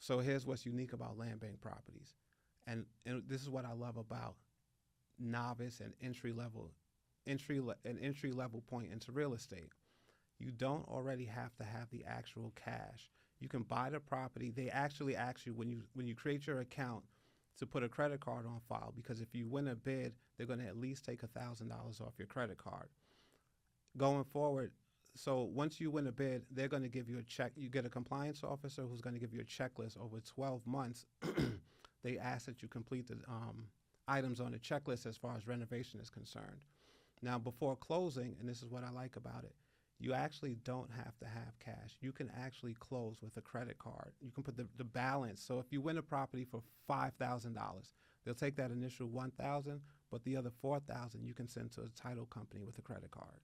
So here's what's unique about land bank properties, and this is what I love about novice and entry level point into real estate. You don't already have to have the actual cash. You can buy the property. They actually ask you when you create your account to put a credit card on file, because if you win a bid, they're going to at least take $1,000 off your credit card. Going forward, so once you win a bid, they're going to give you a check. You get a compliance officer who's going to give you a checklist over 12 months. They ask that you complete the items on the checklist as far as renovation is concerned. Now, before closing, and this is what I like about it, you actually don't have to have cash. You can actually close with a credit card. You can put the balance. So if you win a property for $5,000, they'll take that initial $1,000, but the other $4,000 you can send to a title company with a credit card.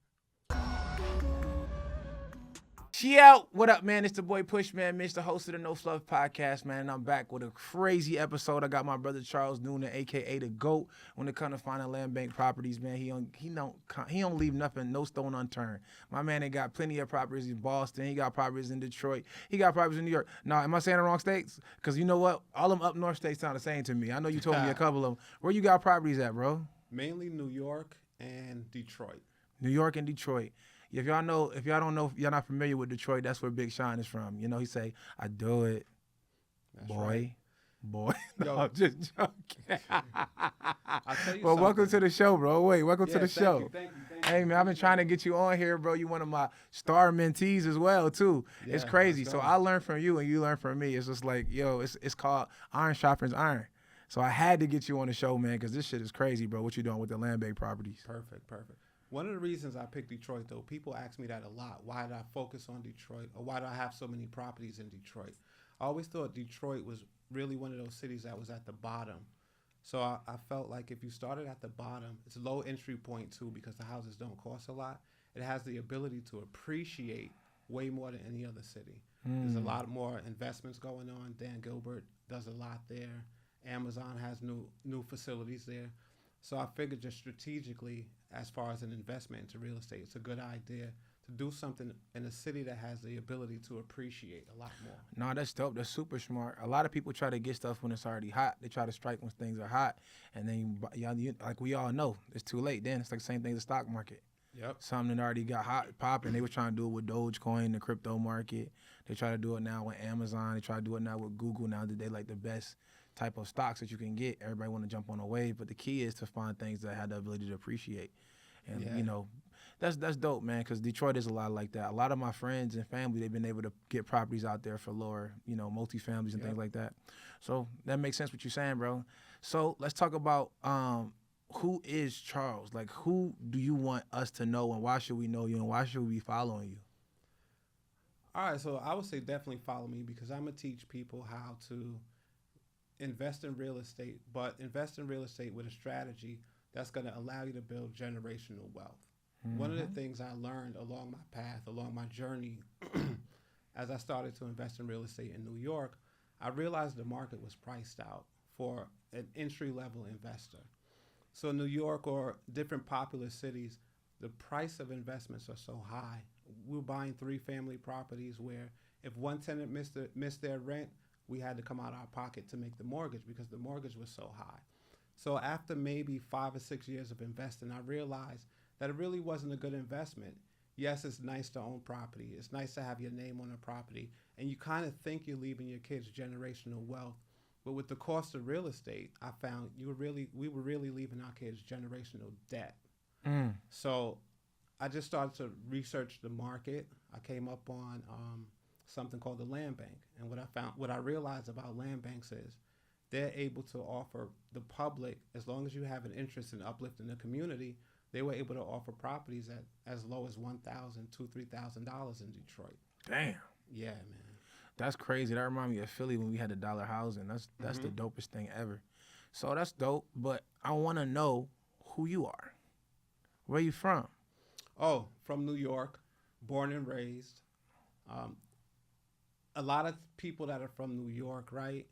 Yo, what up, man? It's the boy Push, man. Mitch, the host of the No Fluff podcast, man. And I'm back with a crazy episode. I got my brother Charles Noonan, aka the GOAT, when it comes to finding land bank properties, man. He don't leave nothing, no stone unturned. My man ain't got plenty of properties in Boston. He got properties in Detroit. He got properties in New York. Now, am I saying the wrong states? Because you know what? All them up north states sound the same to me. I know you told me a couple of them. Where you got properties at, bro? Mainly New York and Detroit. New York and Detroit. If y'all don't know, if y'all not familiar with Detroit, that's where Big Sean is from. You know, he say, I do it, That's boy. right. Boy. Yo. No, I'm just joking. I'll tell you Well, something. welcome to the show, bro. Welcome to the show. Thank you. Hey, man, I've been trying to get you on here, bro. You one of my star mentees as well, too. It's Yeah, crazy. let's So go. I learned from you, and you learned from me. It's just like, yo, it's called iron sharpens iron. So I had to get you on the show, man, because this shit is crazy, bro, what you doing with the land bank properties. Perfect. One of the reasons I picked Detroit, though, people ask me that a lot. Why did I focus on Detroit, or why do I have so many properties in Detroit? I always thought Detroit was really one of those cities that was at the bottom. So I felt like if you started at the bottom, it's a low entry point, too, because the houses don't cost a lot. It has the ability to appreciate way more than any other city. There's a lot more investments going on. Dan Gilbert does a lot there. Amazon has new facilities there. So I figured just strategically, as far as an investment into real estate, it's a good idea to do something in a city that has the ability to appreciate a lot more. No, that's dope. That's super smart. A lot of people try to get stuff when it's already hot. They try to strike when things are hot. And then, like we all know, it's too late then. It's like the same thing as the stock market. Yep. Something that already got hot popping. They were trying to do it with Dogecoin, the crypto market. They try to do it now with Amazon. They try to do it now with Google. Now that they like the best type of stocks that you can get. Everybody want to jump on a wave, but the key is to find things that have the ability to appreciate. And, Yeah. you know, that's dope, man, because Detroit is a lot like that. A lot of my friends and family, they've been able to get properties out there for lower, multi-families and things like that. So that makes sense what you're saying, bro. So let's talk about who is Charles? Like, who do you want us to know, and why should we know you, and why should we be following you? All right, so I would say definitely follow me, because I'm going to teach people how to invest in real estate, but invest in real estate with a strategy that's going to allow you to build generational wealth. One of the things I learned along my path, along my journey, as I started to invest in real estate in New York, I realized the market was priced out for an entry-level investor. So New York or different popular cities, the price of investments are so high. We're buying 3-family properties where if one tenant missed their rent, we had to come out of our pocket to make the mortgage because the mortgage was so high. So after maybe 5 or 6 years of investing, I realized that it really wasn't a good investment. Yes, it's nice to own property. It's nice to have your name on a property. And you kind of think you're leaving your kids generational wealth. But with the cost of real estate, I found we were really leaving our kids generational debt. So I just started to research the market. I came up on something called the land bank. And what I realized about land banks is they're able to offer the public, as long as you have an interest in uplifting the community, they were able to offer properties at as low as $1,000, $2,000, $3,000 in Detroit. Damn. Yeah, man. That's crazy. That reminds me of Philly when we had the dollar housing. That's the dopest thing ever. So that's dope, but I want to know who you are. Where you from? Oh, from New York, born and raised. A lot of people that are from New York, right?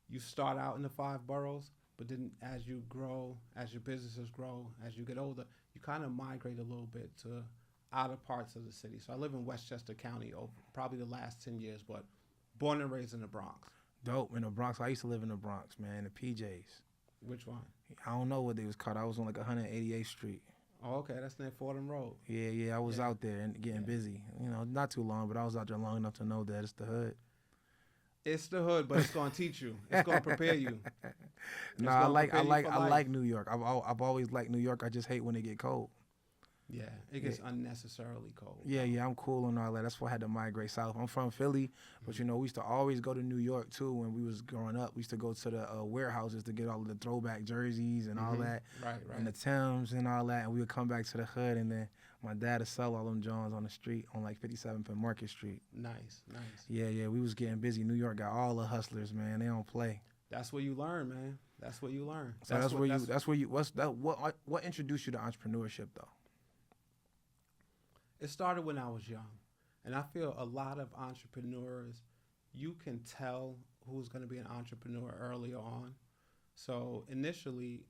You start out in the 5 boroughs, but then as you grow, as your businesses grow, as you get older, you kind of migrate a little bit to outer parts of the city. So I live in Westchester County over probably the last 10 years, but born and raised in the Bronx. Dope in the Bronx. I used to live in the Bronx, man. The PJs. Which one? I don't know what they was called. I was on like 188th Street. Oh, okay, that's near Fordham Road. Yeah. I was out there and getting busy. You know, not too long, but I was out there long enough to know that it's the hood. It's the hood, but it's gonna teach you. It's gonna prepare you. No, I like New York. I've always liked New York. I just hate when it get cold. Yeah, it gets unnecessarily cold. Yeah, I'm cool on all that. That's why I had to migrate south. I'm from Philly, but you know, we used to always go to New York too when we was growing up. We used to go to the warehouses to get all of the throwback jerseys and all that. Right. And the Timbs and all that. And we would come back to the hood, and then my dad would sell all them Johns on the street on like 57th and Market Street. Nice. Yeah, we was getting busy. New York got all the hustlers, man. They don't play. That's where you learn, man. That's what you learn. So what introduced you to entrepreneurship though? It started when I was young, and I feel a lot of entrepreneurs, you can tell who's going to be an entrepreneur early on. So initially,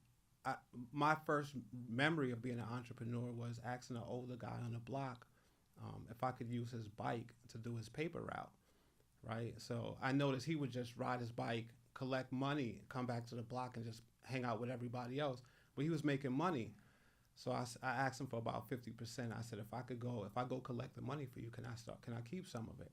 my first memory of being an entrepreneur was asking an older guy on the block if I could use his bike to do his paper route, right? So I noticed he would just ride his bike, collect money, come back to the block and just hang out with everybody else. But he was making money. So I asked him for about 50%. I said, if I go collect the money for you, can I keep some of it?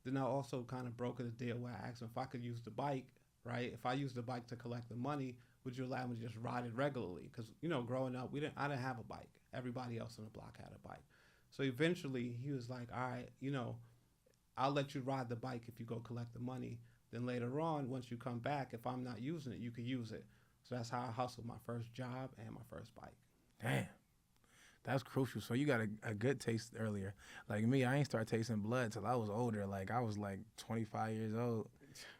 Then I also kind of brokered a deal where I asked him if I could use the bike, right? If I use the bike to collect the money, would you allow me to just ride it regularly? Because, you know, growing up, I didn't have a bike. Everybody else on the block had a bike. So eventually he was like, all right, you know, I'll let you ride the bike if you go collect the money. Then later on, once you come back, if I'm not using it, you can use it. So that's how I hustled my first job and my first bike. Damn. That's crucial. So you got a good taste earlier. Like me, I ain't start tasting blood till I was older. Like I was like 25 years old.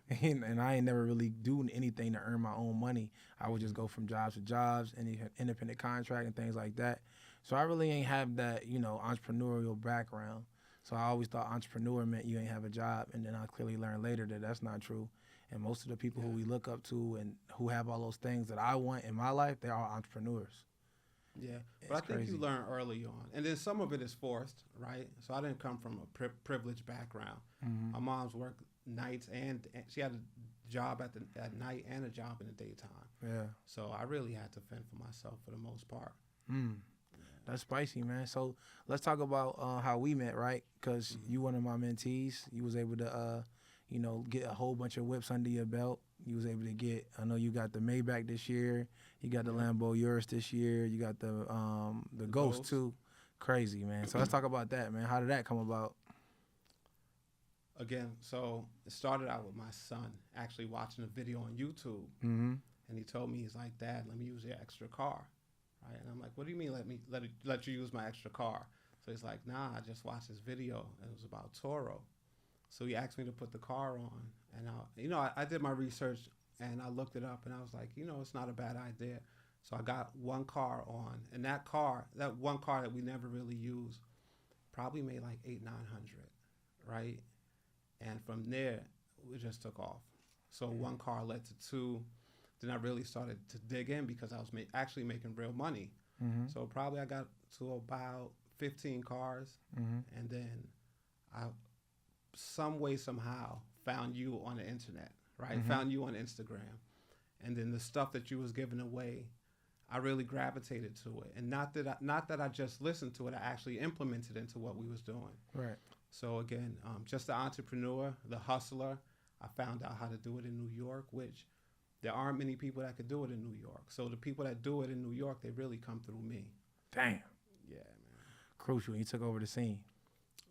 And I ain't never really doing anything to earn my own money. I would just go from jobs to jobs, any independent contract and things like that. So I really ain't have that, you know, entrepreneurial background. So I always thought entrepreneur meant you ain't have a job. And then I clearly learned later that that's not true. And most of the people who we look up to and who have all those things that I want in my life, they're all entrepreneurs. Yeah, but I think crazy. you learn early on. And then some of it is forced, right? So I didn't come from a privileged background. Mm-hmm. My mom's worked nights and she had a job at night and a job in the daytime. Yeah. So I really had to fend for myself for the most part. That's spicy, man. So let's talk about how we met, right? Because you one of my mentees. You was able to, you know, get a whole bunch of whips under your belt. You was able to get, I know you got the Maybach this year. You got the Lambo Urus this year. You got the Ghost too. Crazy, man. So let's talk about that, man. How did that come about? Again, so it started out with my son actually watching a video on YouTube. Mm-hmm. And he told me, he's like, Dad, let me use your extra car. Right? And I'm like, what do you mean let you use my extra car? So he's like, nah, I just watched this video and it was about Turo. So he asked me to put the car on, and I did my research and I looked it up and I was like, you know, it's not a bad idea. So I got one car on, and that one car that we never really used, probably made like $800-900, right? And from there, we just took off. So one car led to two. Then I really started to dig in because I was actually making real money. Mm-hmm. So probably I got to about 15 cars, and then I some way, somehow found you on the internet, right? Found you on Instagram. And then the stuff that you was giving away, I really gravitated to it. And not that I just listened to it, I actually implemented into what we was doing. Right. So again, just the entrepreneur, the hustler, I found out how to do it in New York, which there aren't many people that could do it in New York. So the people that do it in New York, they really come through me. Damn. Yeah, man. Crucial. You took over the scene.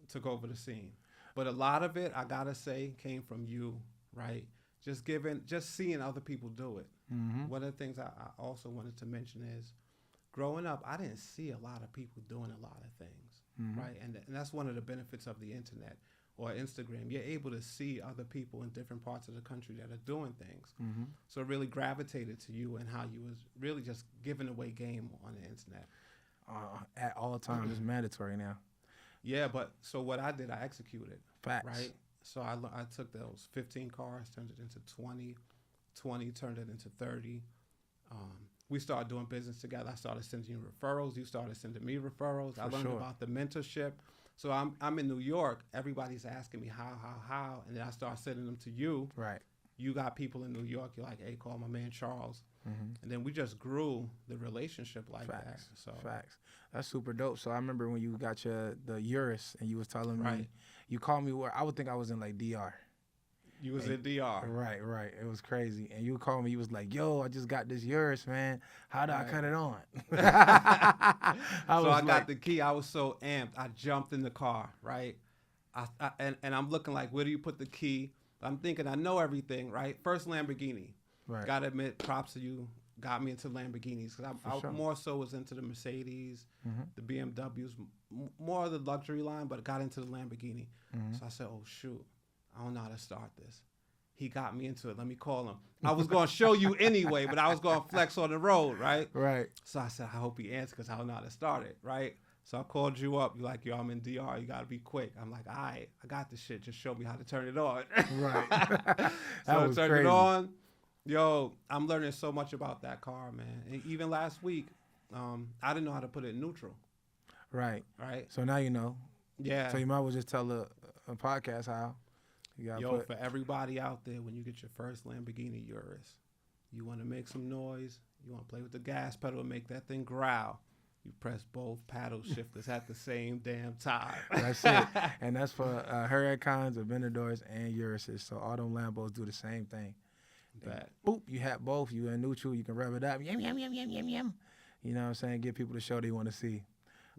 Took over the scene. But a lot of it, I gotta say, came from you, right? Just seeing other people do it. Mm-hmm. One of the things I also wanted to mention is, growing up, I didn't see a lot of people doing a lot of things, right? And that's one of the benefits of the internet or Instagram. You're able to see other people in different parts of the country that are doing things. So it really gravitated to you and how you was really just giving away game on the internet. At all times, it's mandatory now. Yeah, but so what I did, I executed. Facts. Right? So I took those 15 cars, turned it into 20 turned it into 30. We started doing business together. I started sending you referrals. You started sending me referrals. I learned about the mentorship. So I'm in New York. Everybody's asking me how, and then I start sending them to you. Right. you got people in New York. You're like, hey, call my man Charles. And then we just grew the relationship like that. So Facts. That's super dope. So I remember when you got the Urus and you was telling me, Right. you called me where I would think I was in like DR. You was in DR. Right. It was crazy. And you called me, you was like, yo, I just got this Urus, man. How do I cut it on? I got the key. I was so amped. I jumped in the car, right? And I'm looking like, where do you put the key? I'm thinking, I know everything, right? First Lamborghini. Right. Gotta admit, props to you. Got me into Lamborghinis because I more so was into the Mercedes, the BMWs, more of the luxury line, but got into the Lamborghini. So I said, oh shoot, I don't know how to start this. He got me into it. Let me call him. I was gonna show you anyway, but I was gonna flex on the road, right? Right. So I said, I hope he answers because I don't know how to start it, right? So I called you up. You're like, yo, I'm in DR. You gotta be quick. I'm like, all right, I got this shit. Just show me how to turn it on. Right. So I turned it on. Yo, I'm learning so much about that car, man. And even last week, I didn't know how to put it in neutral. Right. Right. So now you know. Yeah. So you might as well just tell a podcast how. You gotta for everybody out there, when you get your first Lamborghini Urus, you want to make some noise. You want to play with the gas pedal and make that thing growl. You press both paddle shifters at the same damn time. That's it. And that's for Huracans, Aventadors, and Uruses. So all them Lambos do the same thing. Boop, you have both. You in neutral, you can rev it up. Yum, yum, yum, yum, yum, yum. You know what I'm saying? Give people the show they want to see.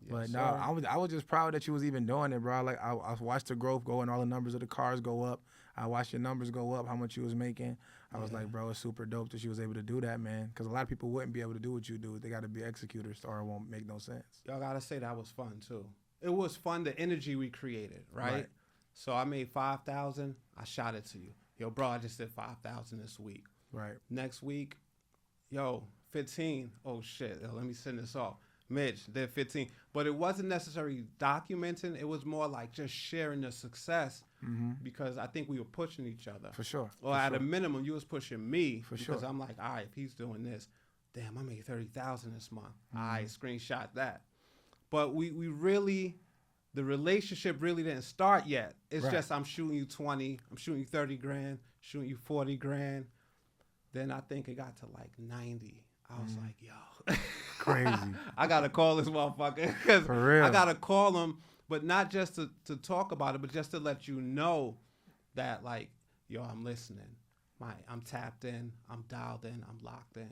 Yes, but no, I was just proud that you was even doing it, bro. Like I watched the growth go and all the numbers of the cars go up. I watched your numbers go up, how much you was making. I was like, bro, it's super dope that you was able to do that, man. Because a lot of people wouldn't be able to do what you do. They got to be executors or it won't make no sense. Y'all got to say that was fun, too. It was fun, the energy we created, right? So I made 5,000. I shot it to you. Yo, bro, I just did 5,000 this week. Right. Next week, yo, 15. Oh, shit. Yo, let me send this off. Mitch did 15. But it wasn't necessarily documenting. It was more like just sharing the success because I think we were pushing each other. For sure. Or at a minimum, you was pushing me because sure. I'm like, all right, if he's doing this, damn, I made 30,000 this month. All right, screenshot that. But we really, the relationship really didn't start yet. It's just I'm shooting you 20, I'm shooting you 30 grand, shooting you 40 grand. Then I think it got to like 90. I was like, yo. Crazy. I got to call this motherfucker. For real. I got to call him, but not just to talk about it, but just to let you know that, like, yo, I'm listening. I'm tapped in. I'm dialed in. I'm locked in.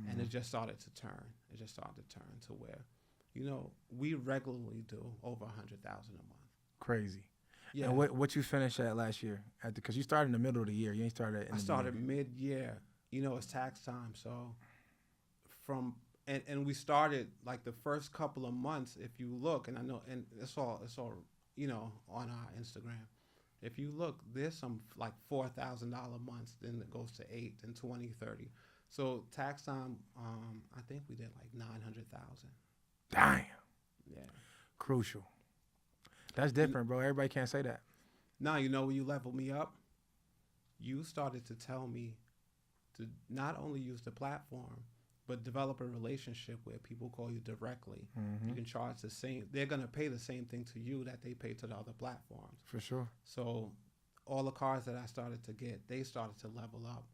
And it just started to turn. It just started to turn to where, you know, we regularly do over 100,000 a month. Crazy. Yeah. And what you finished at last year? Because you started in the middle of the year. You ain't started in I started mid-year. You know, it's tax time. So and we started like the first couple of months, if you look, and I know, and it's all, you know, on our Instagram. If you look, there's some like $4,000 months, then it goes to 8 and 20, 30. So tax time, I think we did like 900,000. Damn. Yeah. Crucial. That's different, bro. Everybody can't say that. Now, you know, when you leveled me up, you started to tell me to not only use the platform, but develop a relationship where people call you directly. You can charge the same. They're going to pay the same thing to you that they pay to the other platforms. For sure. So all the cars that I started to get, they started to level up.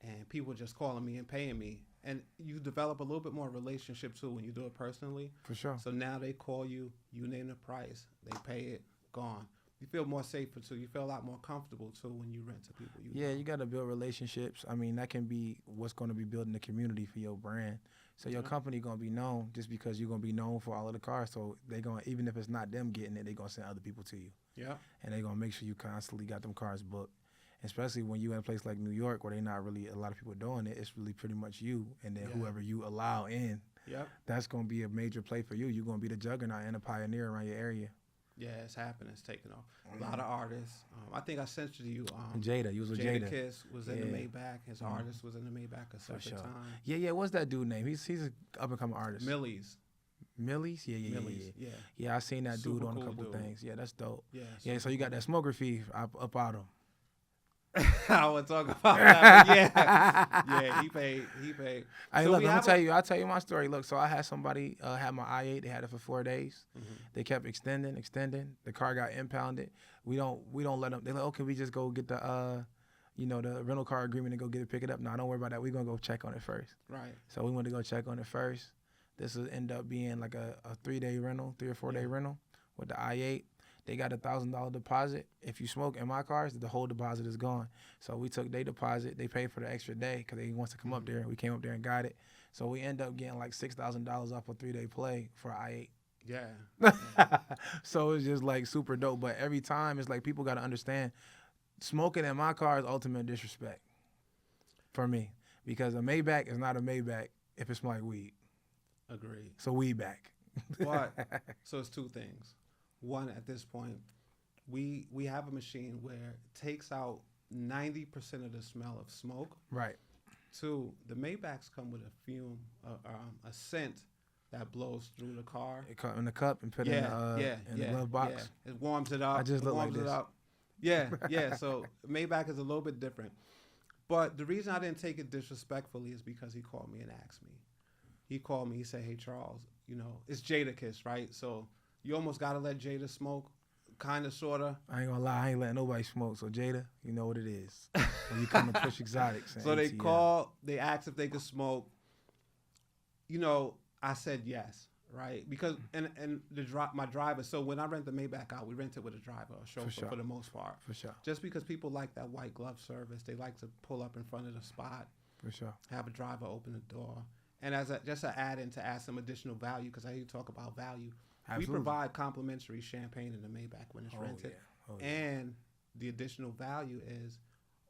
And people just calling me and paying me. And you develop a little bit more relationship, too, when you do it personally. For sure. So now they call you, you name the price, they pay it, gone. You feel more safer, too. You feel a lot more comfortable, too, when you rent to people. You got to build relationships. I mean, that can be what's going to be building the community for your brand. So your company going to be known just because you're going to be known for all of the cars. So they going to, even if it's not them getting it, they're going to send other people to you. Yeah. And they're going to make sure you constantly got them cars booked. Especially when you in a place like New York where they not really a lot of people doing it, it's really pretty much you and then whoever you allow in. Yep. That's going to be a major play for you. You're going to be the juggernaut and a pioneer around your area. Yeah, it's happening. It's taking off. A lot of artists. I think I sent you Jada. You was with Jada. Kiss was in the Maybach. His artist was in the Maybach a separate time. Yeah. What's that dude name? He's an up-and-coming artist. Millie's. Millie's? Yeah. Yeah, I seen that Super dude on a cool couple dude. things. Yeah, that's dope. Yeah, so you got that smoker fee up out of him. I would talk about that. Yeah, he paid. Hey, So look, I'll tell you my story. Look, so I had somebody had my i8. They had it for 4 days. They kept extending. The car got impounded. We don't let them. They're like, okay, we just go get the the rental car agreement to go get it, pick it up. No, don't worry about that. We're going to go check on it first. Right. So we went to go check on it first. This will end up being like a 3-day rental, 3 or 4 day rental with the I-8. They got $1,000 deposit. If you smoke in my cars, the whole deposit is gone. So we took their deposit. They paid for the extra day because they wants to come up there. We came up there and got it. So we end up getting like $6,000 off a 3-day play for I-8. Yeah. So it's just like super dope. But every time it's like people got to understand smoking in my car is ultimate disrespect for me because a Maybach is not a Maybach if it smells like weed. Agreed. So weed back. But so it's two things. One, at this point, we have a machine where it takes out 90% of the smell of smoke. Right. Two, the Maybachs come with a fume, a scent that blows through the car. It cut in the cup and put it in the glove box. Yeah. It warms it up. I just look like this. Yeah. So Maybach is a little bit different. But the reason I didn't take it disrespectfully is because he called me and asked me. He called me. He said, "Hey, Charles, it's Jadakiss, right? So you almost got to let Jada smoke, kind of, sort of." I ain't going to lie. I ain't letting nobody smoke. So, Jada, you know what it is. When you come to Push Exotics. So they called. They asked if they could smoke. I said yes, right? Because and my driver. So when I rent the Maybach out, we rent it with a driver, a chauffeur for the most part. For sure. Just because people like that white glove service, they like to pull up in front of the spot. For sure. Have a driver open the door, and just an add-in to add some additional value, because I hear you talk about value. Absolutely. We provide complimentary champagne in the Maybach when it's rented, and the additional value is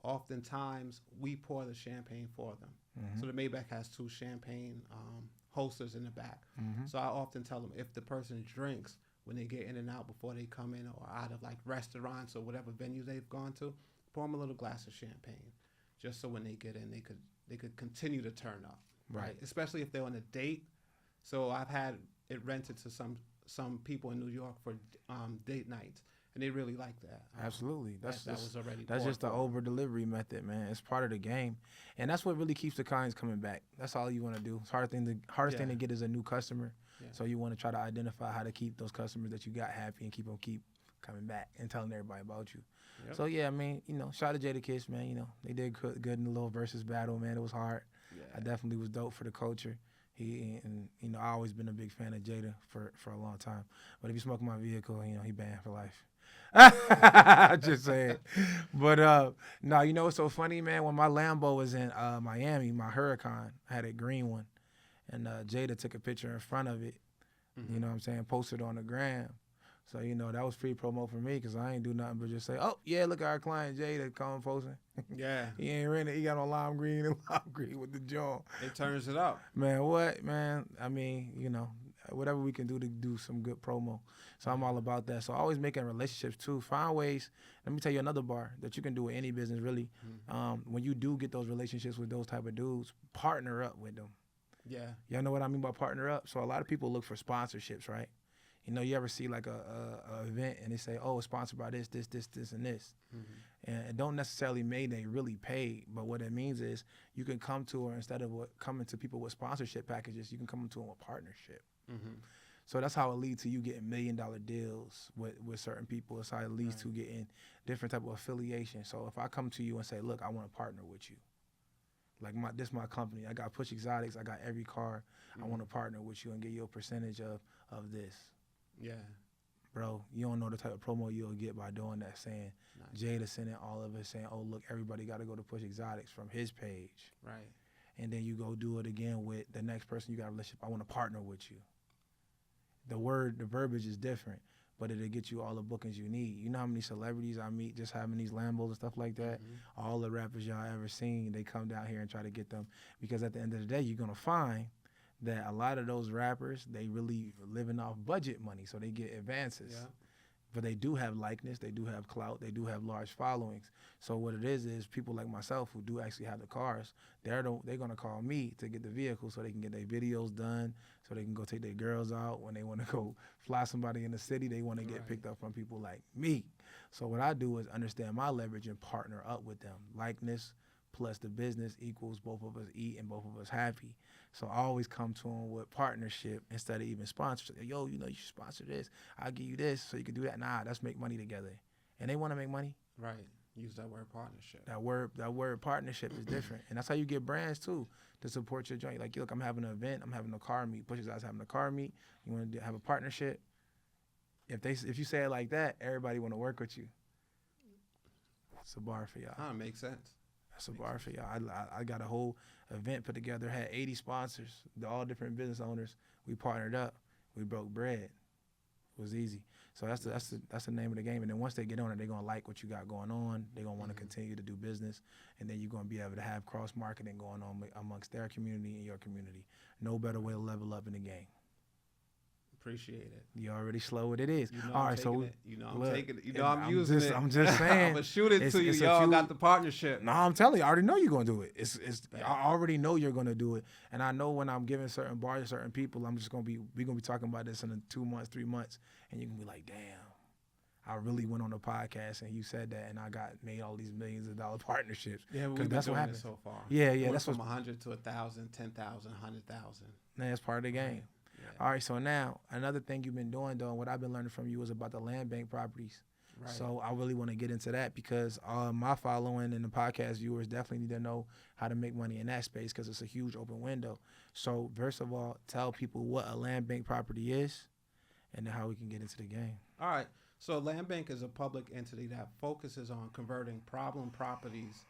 oftentimes we pour the champagne for them. Mm-hmm. So the Maybach has 2 champagne holsters in the back. Mm-hmm. So I often tell them if the person drinks when they get in and out before they come in or out of like restaurants or whatever venue they've gone to, pour them a little glass of champagne, just so when they get in they could continue to turn up, right? Especially if they're on a date. So I've had it rented to some people in New York for date nights, and they really like that. Absolutely. That's that's just the over delivery method, man. It's part of the game, and that's what really keeps the clients coming back. That's all you want to do. It's hardest thing to get is a new customer. Yeah. So you want to try to identify how to keep those customers that you got happy and keep coming back and telling everybody about you. Yep. So yeah, I mean, shout out to Jadakiss, man. They did good in the little versus battle, man. It was hard. Yeah. I definitely was dope for the culture. I always been a big fan of Jada for a long time. But if you smoke my vehicle, he banned for life. Just saying. But no, what's so funny, man? When my Lambo was in Miami, my Huracan, I had a green one, and Jada took a picture in front of it. Mm-hmm. You know what I'm saying? Posted on the gram. So that was free promo for me because I ain't do nothing but just say, "Oh yeah, look at our client Jada come posting." Yeah. He ain't rented. He got on lime green with the jaw. It turns it up. Man, what, man? I mean, whatever we can do to do some good promo. So I'm all about that. So always making relationships too. Find ways. Let me tell you another bar that you can do with any business really. Mm-hmm. When you do get those relationships with those type of dudes, partner up with them. Yeah. Y'all know what I mean by partner up? So a lot of people look for sponsorships, right? You ever see like a event and they say, "Oh, it's sponsored by this, and this," mm-hmm. and it don't necessarily mean they really paid. But what it means is you can come to her instead of coming to people with sponsorship packages. You can come to them with partnership. Mm-hmm. So that's how it leads to you getting $1 million deals with certain people. It's how it leads to getting different type of affiliation. So if I come to you and say, "Look, I want to partner with you. Like this is my company. I got Push Exotics. I got every car. Mm-hmm. I want to partner with you and get you a percentage of this." Yeah. Bro, you don't know the type of promo you'll get by doing that, saying Jada sending all of us saying, "Oh, look, everybody got to go to Push Exotics" from his page. Right. And then you go do it again with the next person you got a relationship. "I want to partner with you." The verbiage is different, but it'll get you all the bookings you need. You know how many celebrities I meet just having these Lambos and stuff like that? Mm-hmm. All the rappers y'all ever seen, they come down here and try to get them because at the end of the day, you're going to find that a lot of those rappers, they really living off budget money, so they get advances. Yeah. But they do have likeness, they do have clout, they do have large followings. So what it is people like myself who do actually have the cars, they're gonna call me to get the vehicle so they can get their videos done, so they can go take their girls out. When they want to go fly somebody in the city, they want to get picked up from people like me. So what I do is understand my leverage and partner up with them. Likeness plus the business equals both of us eat and both of us happy. So I always come to them with partnership instead of even sponsorship. "Yo, you should sponsor this. I'll give you this so you can do that." Nah, let's make money together. And they want to make money. Right. Use that word partnership. That word partnership is different, and that's how you get brands too to support your joint. Like, look, I'm having an event, I'm having a car meet. Push's Eyes having a car meet. You want to have a partnership? If you say it like that, everybody want to work with you. It's a bar for y'all. Makes sense. That's a bar for y'all. I got a whole event put together. Had 80 sponsors, all different business owners. We partnered up. We broke bread. It was easy. So that's the name of the game. And then once they get on it, they're gonna like what you got going on. They're gonna want to continue to do business, and then you're gonna be able to have cross marketing going on amongst their community and your community. No better way to level up in the game. Appreciate it. You already slow what it is. You know All I'm right, so it. You know I'm taking it. You know I'm using just, it. I'm just saying. I'm gonna shoot it to you. Y'all got the partnership. No, I'm telling you, I already know you're gonna do it. I already know you're gonna do it, and I know when I'm giving certain bars to certain people, we're gonna be talking about this in 2 months, 3 months, and you're gonna be like, damn, I really went on a podcast and you said that, and I made all these millions of dollar partnerships. Yeah, we've been doing it so far. Yeah, that's from 100 to 1,000, 10,000, 100,000. Man, that's part of the game. Yeah. All right, so now another thing you've been doing, though, and what I've been learning from you is about the land bank properties. Right. So I really want to get into that because my following and the podcast viewers definitely need to know how to make money in that space because it's a huge open window. So first of all, tell people what a land bank property is and then how we can get into the game. All right. So land bank is a public entity that focuses on converting problem properties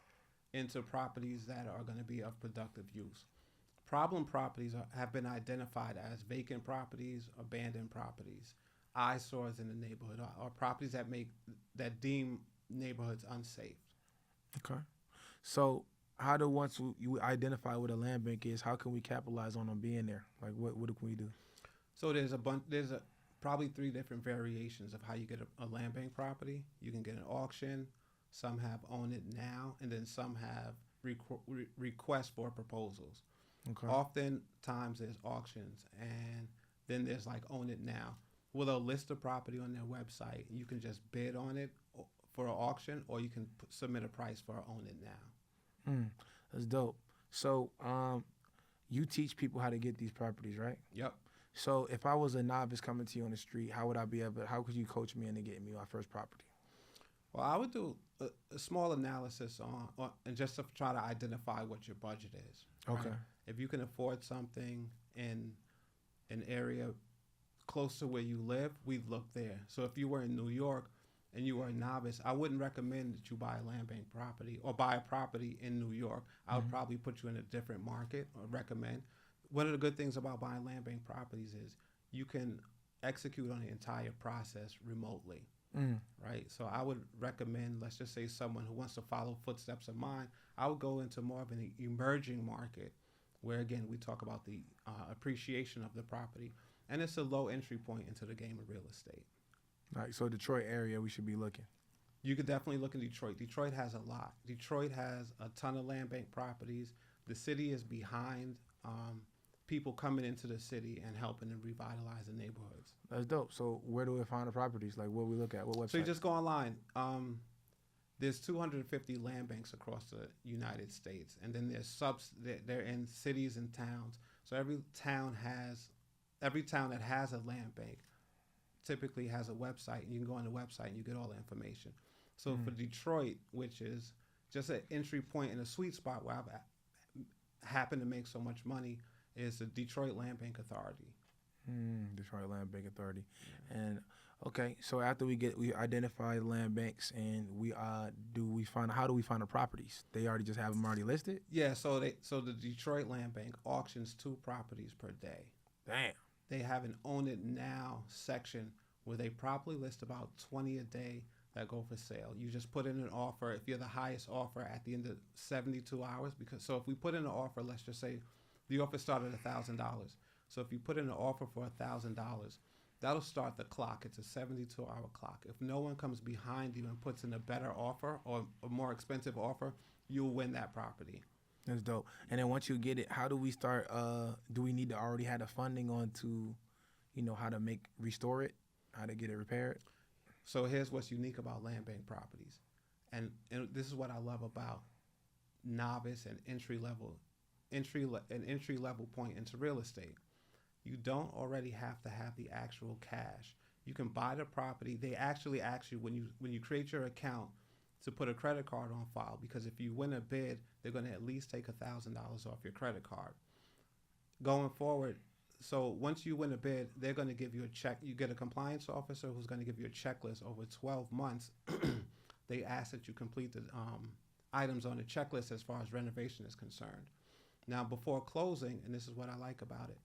into properties that are going to be of productive use. Problem properties have been identified as vacant properties, abandoned properties, eyesores in the neighborhood, or properties that deem neighborhoods unsafe. Okay. So once you identify what a land bank is, how can we capitalize on them being there? Like what can we do? So there's probably 3 different variations of how you get a land bank property. You can get an auction. Some have own it now, and then some have requests for proposals. Okay. Oftentimes there's auctions, and then there's like own it now. Well, they'll list the property on their website. You can just bid on it for an auction, or you can submit a price for own it now. That's dope. So you teach people how to get these properties, right? Yep. So if I was a novice coming to you on the street, how could you coach me into getting me my first property? Well, I would do a small analysis on and just to try to identify what your budget is. Right? Okay. If you can afford something in an area close to where you live, we'd look there. So if you were in New York and you were a novice, I wouldn't recommend that you buy a land bank property or buy a property in New York. I would probably put you in a different market or recommend. One of the good things about buying land bank properties is you can execute on the entire process remotely. Right? So I would recommend, let's just say someone who wants to follow footsteps of mine, I would go into more of an emerging market where, again, we talk about the appreciation of the property. And it's a low entry point into the game of real estate. All right, so Detroit area, we should be looking. You could definitely look in Detroit. Detroit has a lot. Detroit has a ton of land bank properties. The city is behind people coming into the city and helping to revitalize the neighborhoods. That's dope. So where do we find the properties? Like what we look at? What website? So you just go online. There's 250 land banks across the United States. And then there's they're in cities and towns. So every town that has a land bank typically has a website. And you can go on the website and you get all the information. So for Detroit, which is just an entry point in a sweet spot where I've happened to make so much money, is the Detroit Land Bank Authority. Detroit Land Bank Authority. Yeah. And okay, so after we identify the land banks and how do we find the properties? They already just have them already listed? Yeah, so the Detroit Land Bank auctions 2 properties per day. Damn. They have an own it now section where they probably list about 20 a day that go for sale. You just put in an offer if you're the highest offer at the end of 72 hours. So if we put in an offer, let's just say the offer started at $1,000. So if you put in an offer for $1,000, that'll start the clock. It's a 72-hour clock. If no one comes behind you and puts in a better offer or a more expensive offer, you'll win that property. That's dope. And then once you get it, how do we start? Do we need to already have the funding on to, how to restore it, how to get it repaired? So here's what's unique about land bank properties. And this is what I love about novice and entry level point into real estate. You don't already have to have the actual cash. You can buy the property. They actually ask you when you create your account to put a credit card on file, because if you win a bid, they're going to at least take $1,000 off your credit card. Going forward, so once you win a bid, they're going to give you a check. You get a compliance officer who's going to give you a checklist over 12 months. They ask that you complete the items on the checklist as far as renovation is concerned. Now, before closing, and this is what I like about it,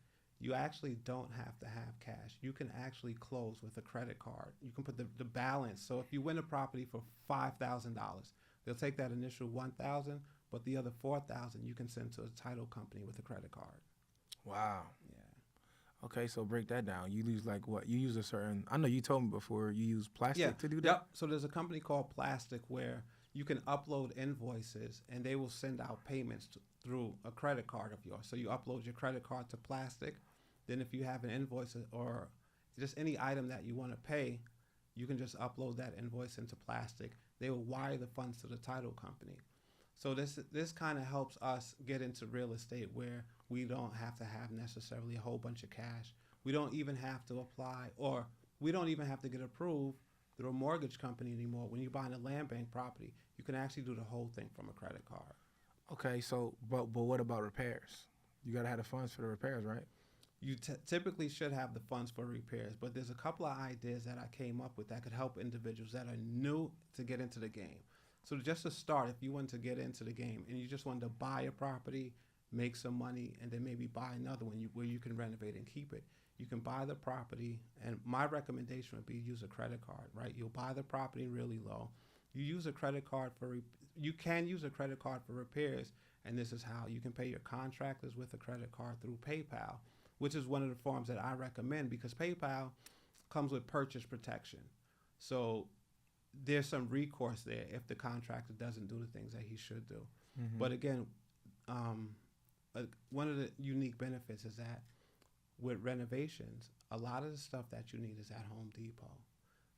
you actually don't have to have cash. You can actually close with a credit card. You can put the balance. So if you win a property for $5,000, they'll take that initial $1,000, but the other $4,000 you can send to a title company with a credit card. Wow. Yeah. Okay, so break that down. You use like what? You use a certain, I know you told me before, you use plastic to do that? Yep. So there's a company called Plastic where you can upload invoices and they will send out payments through a credit card of yours. So you upload your credit card to Plastic. Then if you have an invoice or just any item that you want to pay, you can just upload that invoice into Plastic. They will wire the funds to the title company. So this kind of helps us get into real estate where we don't have to have necessarily a whole bunch of cash. We don't even have to apply, or we don't even have to get approved through a mortgage company anymore. When you're buying a land bank property, you can actually do the whole thing from a credit card. Okay, so but what about repairs? You gotta have the funds for the repairs, right? You typically should have the funds for repairs, but there's a couple of ideas that I came up with that could help individuals that are new to get into the game. So just to start, if you want to get into the game and you just wanted to buy a property, make some money, and then maybe buy another one where you can renovate and keep it, you can buy the property, and my recommendation would be use a credit card, right? You'll buy the property really low. You use a credit card you can use a credit card for repairs, and this is how you can pay your contractors with a credit card through PayPal, which is one of the forms that I recommend because PayPal comes with purchase protection. So there's some recourse there if the contractor doesn't do the things that he should do. Mm-hmm. But again, one of the unique benefits is that with renovations, a lot of the stuff that you need is at Home Depot.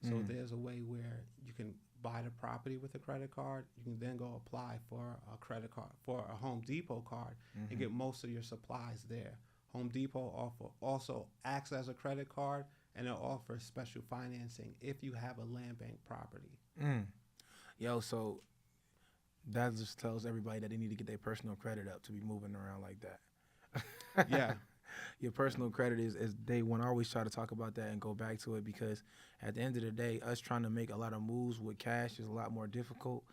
So there's a way where you can buy the property with a credit card. You can then go apply for a credit card, for a Home Depot card, and get most of your supplies there. Home Depot also acts as a credit card, and it offers special financing if you have a land bank property. Yo, so that just tells everybody that they need to get their personal credit up to be moving around like that. Yeah. Your personal credit is day one. I always try to talk about that and go back to it because at the end of the day, us trying to make a lot of moves with cash is a lot more difficult.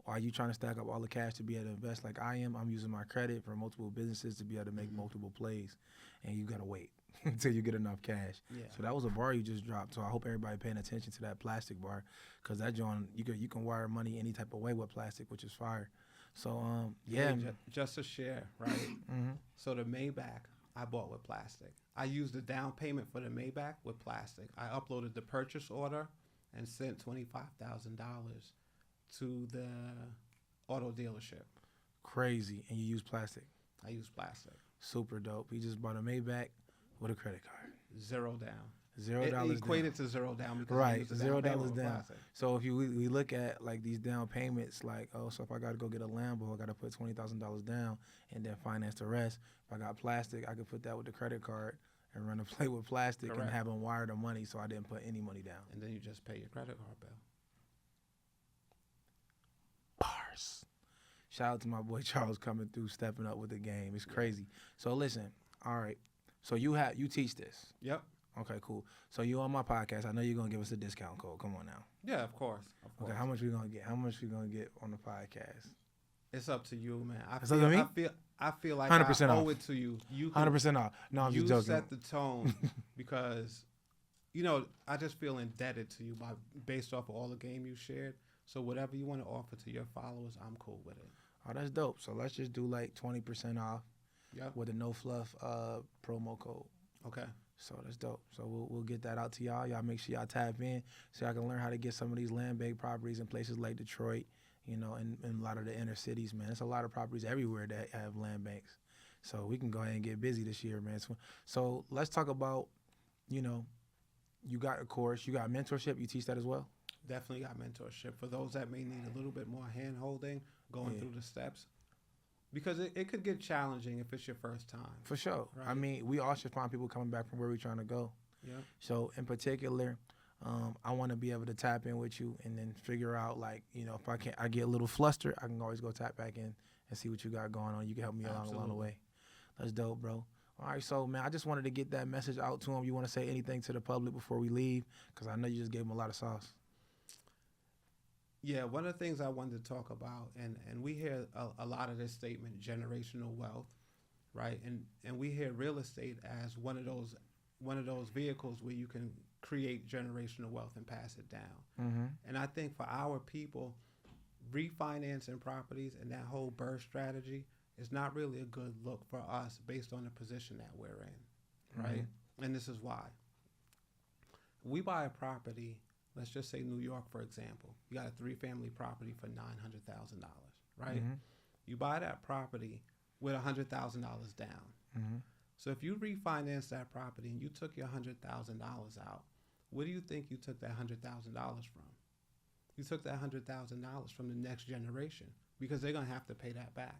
Are you trying to stack up all the cash to be able to invest like I am? I'm using my credit for multiple businesses to be able to make multiple plays, and you got to wait until you get enough cash. Yeah. So that was a bar you just dropped. So I hope everybody paying attention to that Plastic bar because that joint, you can wire money any type of way with Plastic, which is fire. So, yeah. Just to share, right? So the Maybach I bought with Plastic. I used the down payment for the Maybach with Plastic. I uploaded the purchase order and sent $25,000 to the auto dealership. Crazy. And you use Plastic? I use Plastic. Super dope. He just bought a Maybach with a credit card. $0 down. $0 down. It equated to $0 down because right, $0 down. So if we look at like these down payments, like so if I got to go get a Lambo, I got to put $20,000 down and then finance the rest. If I got Plastic, I could put that with the credit card and run a play with Plastic. Correct. And have them wire the money, so I didn't put any money down. And then you just pay your credit card bill. Bars. Shout out to my boy Charles coming through, stepping up with the game. It's crazy. So listen, all right. So you teach this. Yep. Okay, cool. So you on my podcast. I know you're gonna give us a discount code. Come on now. Yeah, of course. Okay, how much we gonna get? How much we gonna get on the podcast? It's up to you, man. I feel like 100% I owe it to you. You 100% off. No, I'm just joking. You set the tone because, I just feel indebted to you based off of all the game you shared. So whatever you want to offer to your followers, I'm cool with it. Oh, that's dope. So let's just do like 20% off. Yep. With a no fluff promo code. Okay. So that's dope. So we'll get that out to y'all. Y'all make sure y'all tap in so y'all can learn how to get some of these land bank properties in places like Detroit, and a lot of the inner cities, man. There's a lot of properties everywhere that have land banks. So we can go ahead and get busy this year, man. So let's talk about, you got a course, you got mentorship. You teach that as well? Definitely got mentorship. For those that may need a little bit more hand-holding, going through the steps. Because it could get challenging if it's your first time. For sure. Right? I mean, we all should find people coming back from where we're trying to go. Yeah. So in particular, I want to be able to tap in with you and then figure out, like, you know, if I get a little flustered, I can always go tap back in and see what you got going on. You can help me along the way. That's dope, bro. All right, so, man, I just wanted to get that message out to him. You want to say anything to the public before we leave? Because I know you just gave him a lot of sauce. Yeah, one of the things I wanted to talk about, and we hear a lot of this statement, generational wealth, right? And we hear real estate as one of those vehicles where you can create generational wealth and pass it down. Mm-hmm. And I think for our people, refinancing properties and that whole BRRRR strategy is not really a good look for us based on the position that we're in, right? Mm-hmm. And this is why. We buy a property, let's just say New York, for example. You got a 3-family property for $900,000, right? Mm-hmm. You buy that property with $100,000 down. Mm-hmm. So if you refinance that property and you took your $100,000 out, where do you think you took that $100,000 from? You took that $100,000 from the next generation because they're gonna have to pay that back.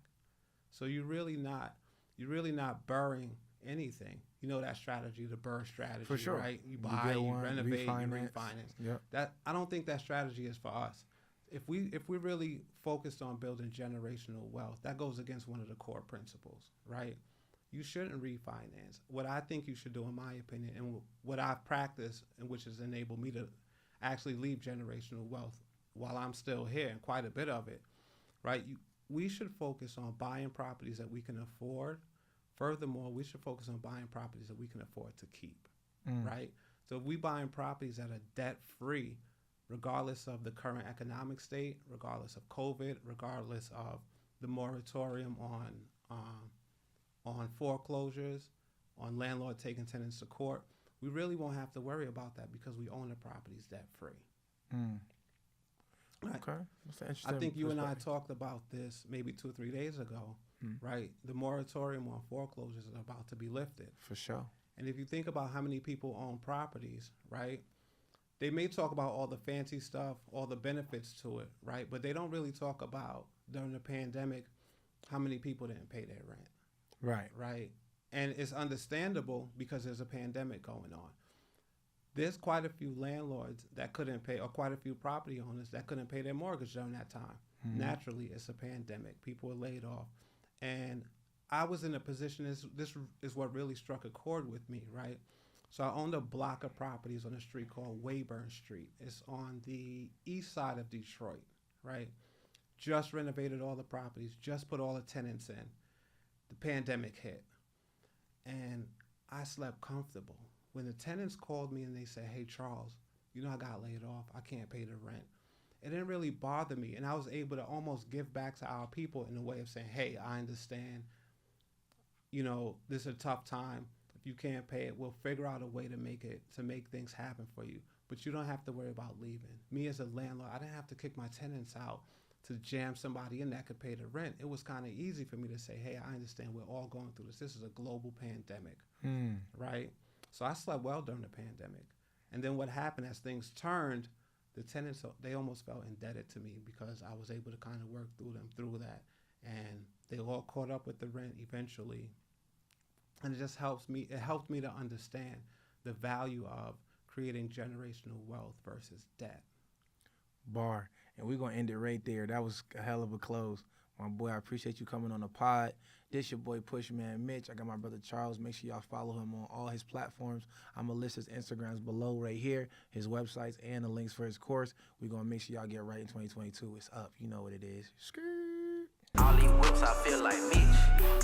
So you're really not BRRRRing anything. You know that strategy, the BRRRR strategy, for sure, right? You buy, you renovate, you refinance. Yep. That I don't think that strategy is for us. If we're really focused on building generational wealth, that goes against one of the core principles, right? You shouldn't refinance. What I think you should do, in my opinion, and what I've practiced, and which has enabled me to actually leave generational wealth while I'm still here, and quite a bit of it, right? We should focus on buying properties that we can afford. Furthermore, we should focus on buying properties that we can afford to keep, right? So if we buying properties that are debt-free, regardless of the current economic state, regardless of COVID, regardless of the moratorium on foreclosures, on landlord taking tenants to court, we really won't have to worry about that because we own the properties debt-free. Right? Okay. I think you and I talked about this maybe 2 or 3 days ago, right? The moratorium on foreclosures is about to be lifted. For sure. And if you think about how many people own properties, right? They may talk about all the fancy stuff, all the benefits to it, right? But they don't really talk about, during the pandemic, how many people didn't pay their rent. Right. Right. And it's understandable because there's a pandemic going on. There's quite a few landlords that couldn't pay, or quite a few property owners that couldn't pay their mortgage during that time. Mm-hmm. Naturally, it's a pandemic. People were laid off. And I was in a position, this is what really struck a chord with me, right? So I owned a block of properties on a street called Wayburn Street. It's on the east side of Detroit, right? Just renovated all the properties, just put all the tenants in. The pandemic hit. And I slept comfortable. When the tenants called me and they said, "Hey, Charles, you know I got laid off. I can't pay the rent." It didn't really bother me. And I was able to almost give back to our people in a way of saying, "Hey, I understand. You know, this is a tough time. If you can't pay it, we'll figure out a way to make things happen for you. But you don't have to worry about leaving." Me as a landlord, I didn't have to kick my tenants out to jam somebody in that could pay the rent. It was kind of easy for me to say, "Hey, I understand we're all going through this. This is a global pandemic," right? So I slept well during the pandemic. And then what happened as things turned, the tenants, they almost felt indebted to me because I was able to kind of work through that. And they all caught up with the rent eventually. And it just helped me to understand the value of creating generational wealth versus debt. Bar. And we're going to end it right there. That was a hell of a close. My boy, I appreciate you coming on the pod. This your boy Pushman Mitch. I got my brother Charles. Make sure y'all follow him on all his platforms. I'm going to list his Instagrams below right here, his websites, and the links for his course. We're going to make sure y'all get right in 2022. It's up. You know what it is. Skirt. All these whips, I feel like Mitch.